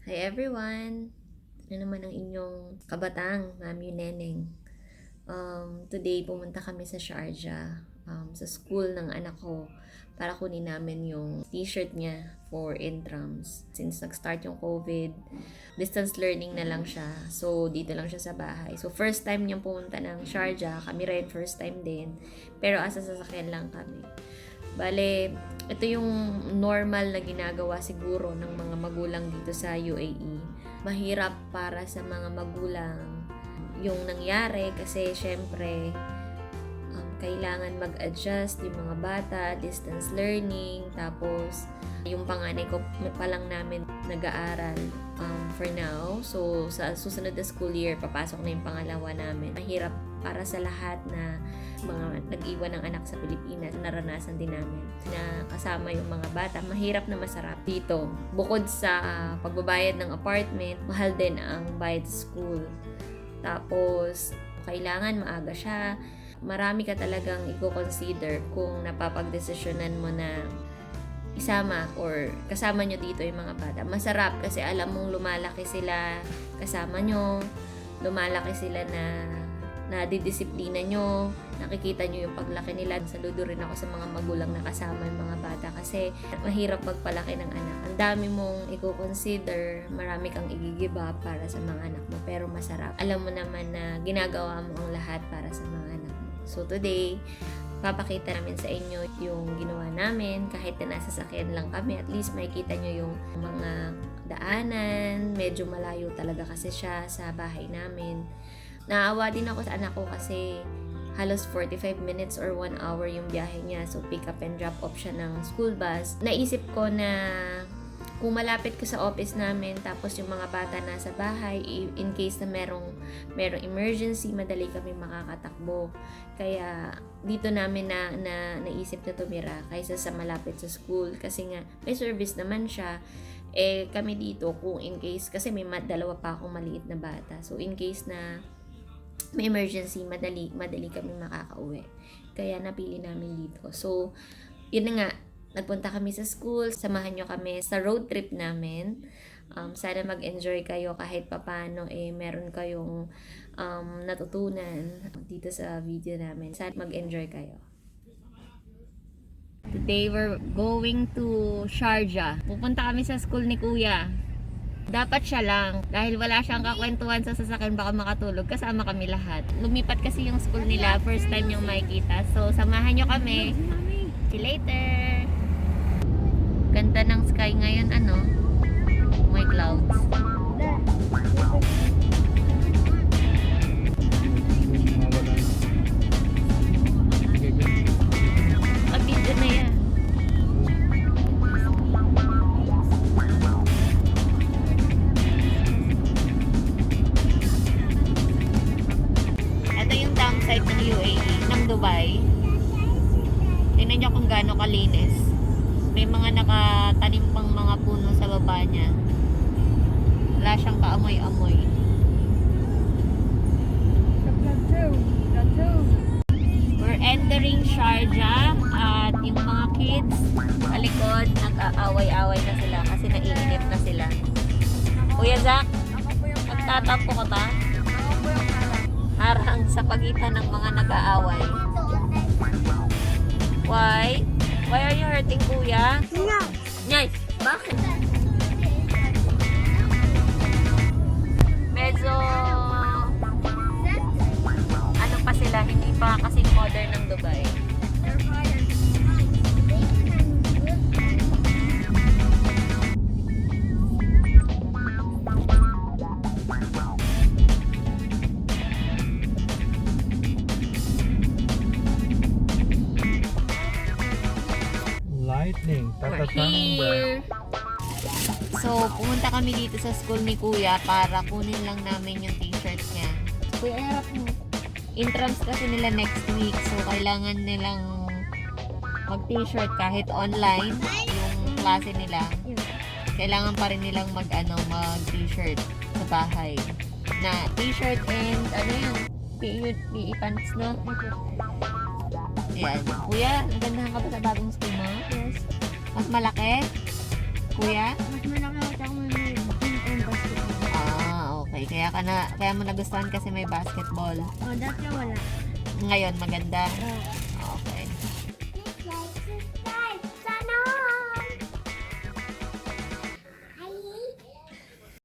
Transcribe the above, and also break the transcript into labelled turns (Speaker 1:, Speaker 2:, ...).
Speaker 1: Hi everyone! Ano naman ang inyong kabatang, Mami Neneng. Today, pumunta kami sa Sharjah, sa school ng anak ko, para kunin namin yung t-shirt niya for intrams. Since nag-start yung COVID, distance learning na lang siya. So, dito lang siya sa bahay. So, first time niyang pumunta ng Sharjah. Kami rin, first time din. Pero asa sasakyan lang kami. Bale, ito yung normal na ginagawa siguro ng mga magulang dito sa UAE. Mahirap para sa mga magulang yung nangyari kasi syempre kailangan mag-adjust yung mga bata, distance learning, tapos yung panganay ko pa lang namin nag-aaral for now. So, sa susunod na school year, papasok na yung pangalawa namin. Mahirap para sa lahat na mga nag-iwan ng anak sa Pilipinas. Naranasan din namin na kasama yung mga bata. Mahirap na masarap dito. Bukod sa pagbabayad ng apartment, mahal din ang bayad sa school. Tapos, kailangan maaga siya. Marami ka talagang i-consider kung napapagdesisyonan mo na isama or kasama nyo dito yung mga bata. Masarap kasi alam mong lumalaki sila kasama nyo, lumalaki sila na didisiplina nyo, nakikita nyo yung paglaki nila. Saludo rin ako sa mga magulang na kasama yung mga bata kasi mahirap magpalaki ng anak. Ang dami mong i-consider, marami kang i-give up para sa mga anak mo, pero masarap. Alam mo naman na ginagawa mo ang lahat para sa mga anak mo. So today, papakita namin sa inyo yung ginawa namin kahit na nasa sakyan lang kami. At least makikita nyo yung mga daanan. Medyo malayo talaga kasi siya sa bahay namin. Naawa din ako sa anak ko kasi halos 45 minutes or 1 hour yung biyahe niya. So pick up and drop off siya ng school bus. Naisip ko na kung malapit ko sa office namin tapos yung mga bata nasa bahay, in case na merong emergency, madali kami makakatakbo. Kaya dito namin naisip na tumira kaysa sa malapit sa school kasi nga may service naman siya. Kami dito kung in case, kasi may dalawa pa akong maliit na bata. So in case na may emergency, madali kami makakauwi. Kaya napili namin dito. So yun na nga, nagpunta kami sa school, samahan nyo kami sa road trip namin. Sana mag-enjoy kayo kahit papano meron kayong natutunan dito sa video namin. Sana mag-enjoy kayo. Today we're going to Sharjah. Pupunta kami sa school ni Kuya. Dapat siya lang. Dahil wala siyang kakwentuhan sa sasakyan, baka makatulog. Kasama kami lahat. Lumipat kasi yung school nila. First time yung makikita. So, samahan nyo kami. See you later! Ganda ng sky ngayon, ano? May clouds. Pag-video na yan. Ito yung downside ng UAE, ng Dubai. Tingnan nyo kung gaano kalinis. May mga nakatanim pang mga puno sa baba niya. Wala siyang kaamoy-amoy. We're entering Sharjah at yung mga kids sa likod nag-aaway-away na sila kasi naiinip na sila. Kuya Zach, magtatampo ka ba? Harang sa pagitan ng mga nag-aaway. Why? Why are you hurting, Kuya? Nyay, bakit? Medyo ano pa sila, hindi pa kasing modern ng Dubai. We're here. So, pumunta kami dito sa school ni Kuya para kunin lang namin yung t-shirt niya. Kuya, harap mo. Intrams kasi nila next week. So, kailangan nilang mag-t-shirt kahit online yung klase nila. Kailangan pa rin nilang mag-t-shirt sa bahay. Na t-shirt and PE pants, no? Ayan. Kuya, nagandahan ka ba sa bagong school mo?
Speaker 2: Yes.
Speaker 1: Mas malaki? Kuya?
Speaker 2: Mas malaki ako sa mga
Speaker 1: bagay. Kaya mo nagustuhan kasi may basketball.
Speaker 2: O, dati wala.
Speaker 1: Ngayon, maganda.
Speaker 2: O,